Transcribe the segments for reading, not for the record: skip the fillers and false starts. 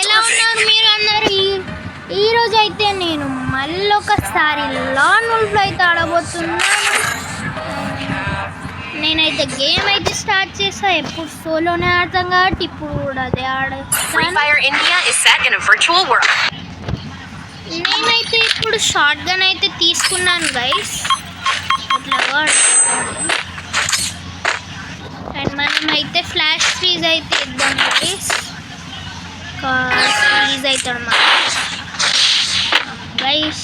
ఎలా ఉన్నారు మీరు అందరూ? ఈరోజు అయితే నేను మళ్ళొకసారి లాన్ వుల్ఫ్లో అయితే ఆడబోతున్నాను. నేనైతే గేమ్ అయితే స్టార్ట్ చేసా. ఎప్పుడు సోలోనే ఆడతాం కాబట్టి ఇప్పుడు కూడా అదే ఆడేస్తాను. నేనైతే ఇప్పుడు షార్ట్ గన్ అయితే తీసుకున్నాను గైస్. ఇట్లా అండ్ మనం అయితే ఫ్లాష్ ఫ్రీజ్ అయితే ఇద్దాం గైస్. ఫ్రీజ్ అవుతాడు మా గైస్.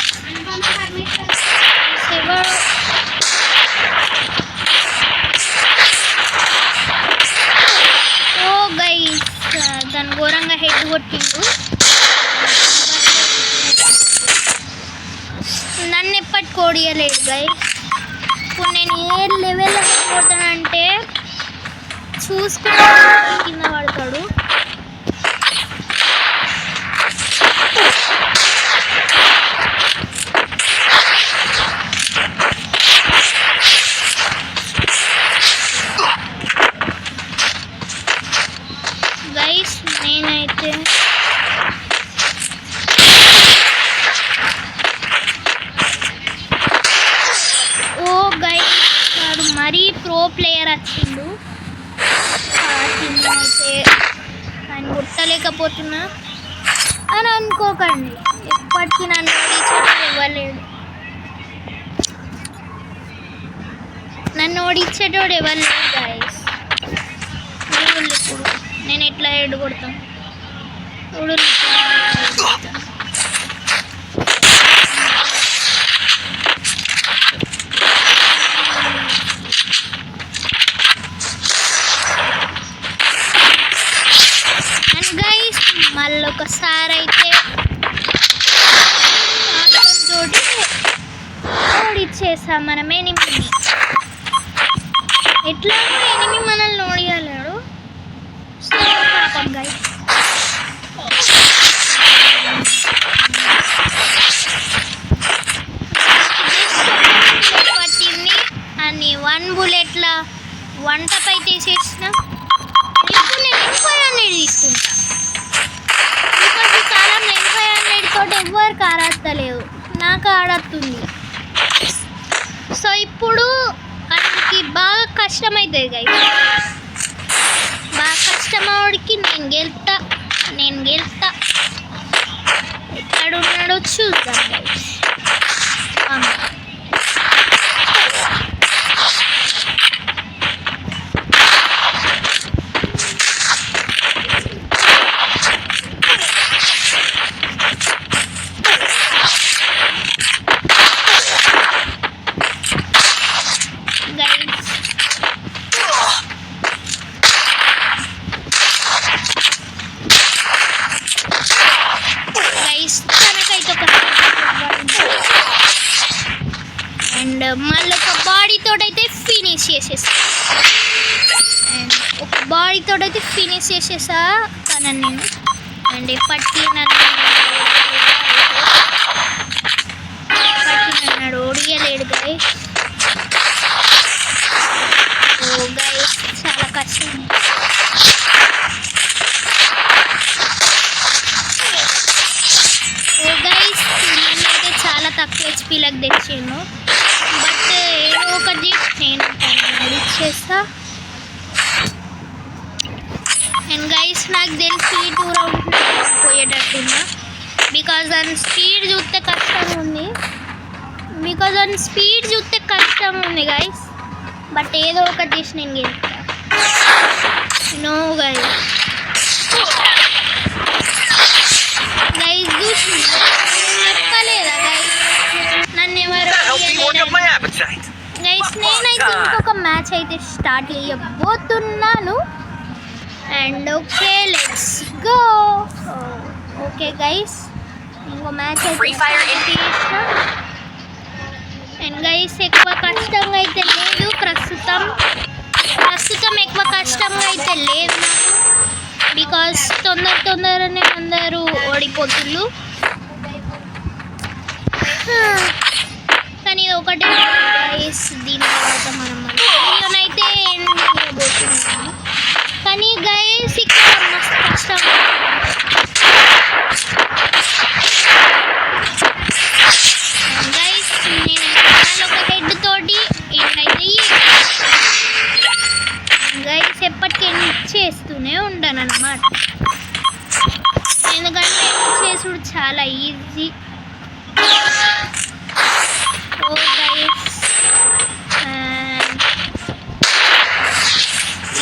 ఓ గైస్ దాని ఘోరంగా హెడ్ కొట్టిండు. నన్ను ఎప్పటి కోడియలేదు గైస్. ఇప్పుడు నేను ఏ లెవెల్ కొడతానంటే చూసుకుని కింద పడతాడు. గైస్ నేనైతే ఓ గైస్ వాడు మరీ ప్రో ప్లేయర్ వచ్చిండు. అయితే ఆయన గుర్తలేకపోతున్నా అని అనుకోకండి. ఎప్పటికీ నన్ను ఓడించేటోడు ఇవ్వలేడు. నన్ను ఓడించేటోడు ఇవ్వలేడు గైస్. మీరు ఇప్పుడు నేను ఎట్లా హెడ్ కొడతాను ఇప్పుడు. అండ్ గైస్ మళ్ళొకసారి అయితే తోటి ఓడిచ్చేసాం మనం ఎనిమిది. ఎట్లా ఎనిమిది మనల్ని ఓడియలేడు. పాపం గైస్ పట్టింది అని 1 బుల్లెట్ల 1 టప్ అయితే వేసేసిన. ఇప్పుడు నేను 500 తీసుకుంటా. బికాజ్ ఈ కాలంలో 500 తోటి ఎవరికి ఆడత్తలేదు, నాకు ఆడత్తుంది. సో ఇప్పుడు అందుకి బాగా కష్టమవుతుంది గైస్. బాగా కష్టమవుడికి నేను గెలుస్తా. ఎక్కడున్నాడో చూద్దాం గైస్. అండ్ మళ్ళీ ఒక బాడీతోటైతే ఫినిష్ చేసేసా. అండ్ ఒక బాడీతోటైతే ఫినిష్ చేసేసా తనని నేను. అండ్ ఎప్పటికీ నన్ను ఓడియలేడు గైస్. ఓ గైస్ చాలా కష్టం. ఓ గైస్ నేనైతే చాలా తక్కువ హెచ్పీలకు తెచ్చాను. బట్ ఏదో ఒకటి నేను ఇచ్చేస్తా. అండ్ గైస్ నాకు తెలిసి 2 రౌండ్స్ పోయేటట్టున్నా. బికాజ్ దాని స్పీడ్ చూస్తే కష్టం ఉంది గైస్. బట్ ఏదో ఒకటి చేసి నేను గెలుస్తా. నో గైస్ చూసి చెప్పలేదా గైస్ నన్ను ఎవరు గైస్. నేనైతే ఇంకొక మ్యాచ్ అయితే స్టార్ట్ చేయబోతున్నాను. And okay let's go. Okay guys ఇంకో మ్యాచ్ అయితే. అండ్ గైస్ ఎక్కువ కష్టంగా అయితే లేదు ప్రస్తుతం ఎక్కువ కష్టంగా అయితే లేదు నాకు. బికాస్ తొందరనే అందరూ ఓడిపోతున్నారు. కానీ ఇది ఒకటే గైస్. దీని తర్వాత మనం వీడియోనైతే ఎండ్ చేయబోతున్నాము. కానీ గైస్ ఇక్కడ మస్తు కష్టం. ఎప్పటికీ చేస్తూనే ఉంటాను అన్నమాట. ఎందుకంటే చేసుడు చాలా ఈజీ. ఓ గైస్,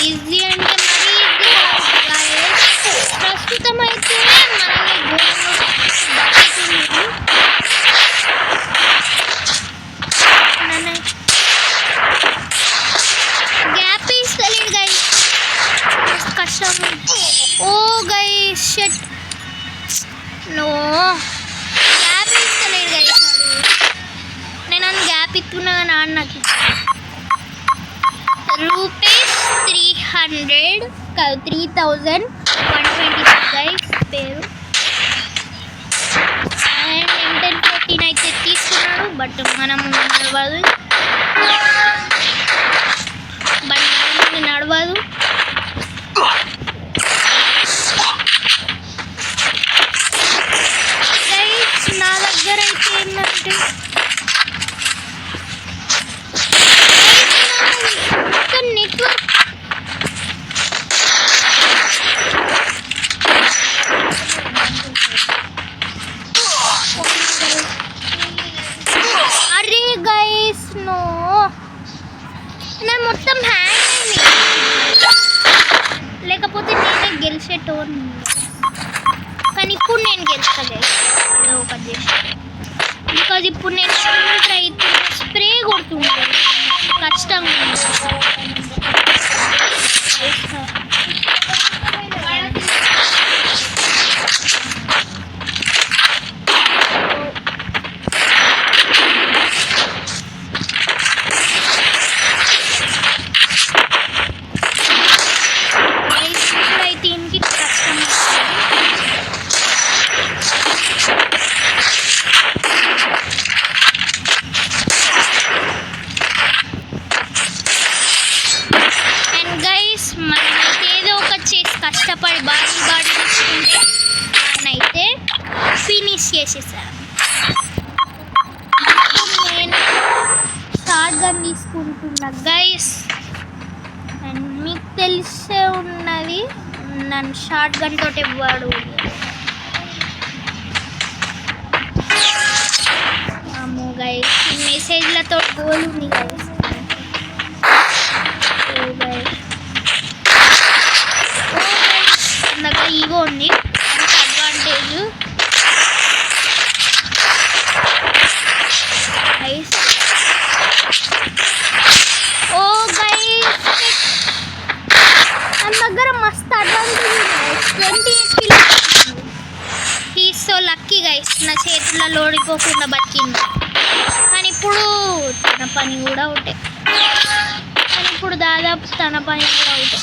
ఈజీ అంటే మరీ ఈజీ కాదు. ప్రస్తుతం అయితే మనల్ని గ్యాప్ ఇస్తలేదు గైస్, కష్టం. Oh guys shut, no gap ఇస్తలేదు గైస్. నేను అన్న గ్యాప్ ఇస్తున్నా కానీ నాకు ₹300 కాదు 3126 గైస్ పేరు. అండ్ M1014 అయితే తీసుకున్నాడు, బట్ మనము నడవదు, నడవదు. గైస్ నా దగ్గర అయితే ఏంటంటే నెట్వర్క్ అరే గైస్ నో, నా మొత్తం హ్యాంగ్ అయింది. లేకపోతే నేనే గెలిచేటోని, కానీ ఇప్పుడు నేను గెలుస్తా గైస్ ఏదో ఒకటి చేసి. బికాజ్ ఇప్పుడు నేను ట్రై స్ప్రే కొడుతుండే కష్టం. ఇప్పుడైతే ఇంటికి కష్టం. మనమైతే ఏదో ఒకటి చేసి కష్టపడి బాడీ తెచ్చుకుంటే అయితే ఫినిష్ చేసేసాను. నేను షార్ట్ గన్ తీసుకుంటున్నా గైస్, అండ్ మీకు తెలిసే ఉన్నది నన్ను షార్ట్ గన్ తోటి ఇవ్వడు. అమ్మో గైస్, మెసేజ్లతో గోల్ ఉంది గైస్. దగ్గర ఈగో ఉంది, అడ్వాంటేజ్. ఓ గైస్ మన దగ్గర మస్తు అడ్వాంటేజ్ ఉంది. 28 kilo. He's so lucky guys, నా చేతుల్లో ఓడిపోకుండా బతికింది. కానీ ఇప్పుడు తన పని కూడా ఒకటే, కానీ ఇప్పుడు దాదాపు తన పని కూడా ఒకటే.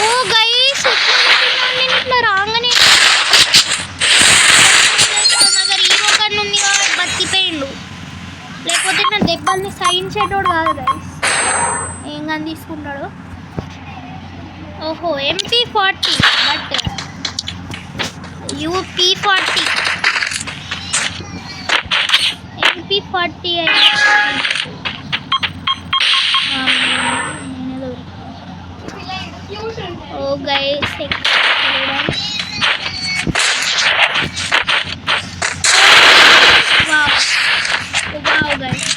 ఓ గైస్ నేను ఇట్లా రాగానే దగ్గర హీరో కన్ను ఉంది కాబట్టి బతికిపోయిండు, లేకపోతే నా దెబ్బల్ని సహించేటోడు కాదు గైస్. ఏం కానీ తీసుకుంటాడు. ఓహో MP40 బట్ UP40 MP40 ఓ guys wow guys.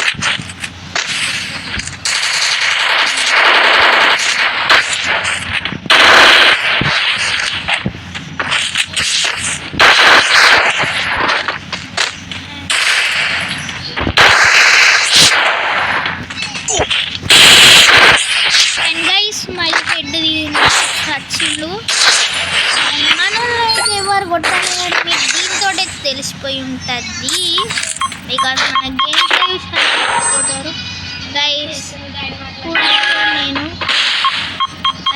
And guys my head ఖర్చులు మనలో ఎవరు కొట్టాలి కానీ మీకు దీంతో తెలిసిపోయి ఉంటుంది. బికాజ్ మన గేమ్స్ కొట్టారు గైస్. నేను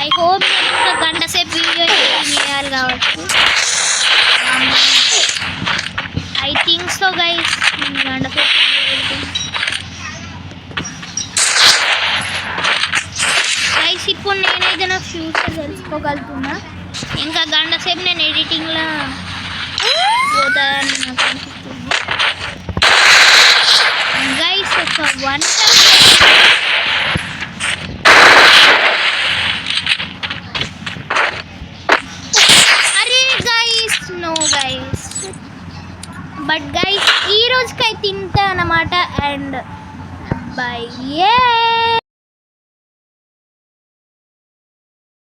ఐ హోప్ నేను ఒక గంట సేపు వీడియో చేయాలి కావచ్చు. ఐ థింక్ సో గైస్, గంట సేపు గైస్. ఇప్పుడు నేనైతే నా ఫ్యూచర్ తెలుసుకోగలుగుతున్నా. ఇంకా గంట సేపు నేను ఎడిటింగ్లో పోతానని నాకు అనిపిస్తుంది గైస్. ఒక 1 బట్ గైస్ ఈ రోజుకైతే ఇంతే అన్నమాట. And by.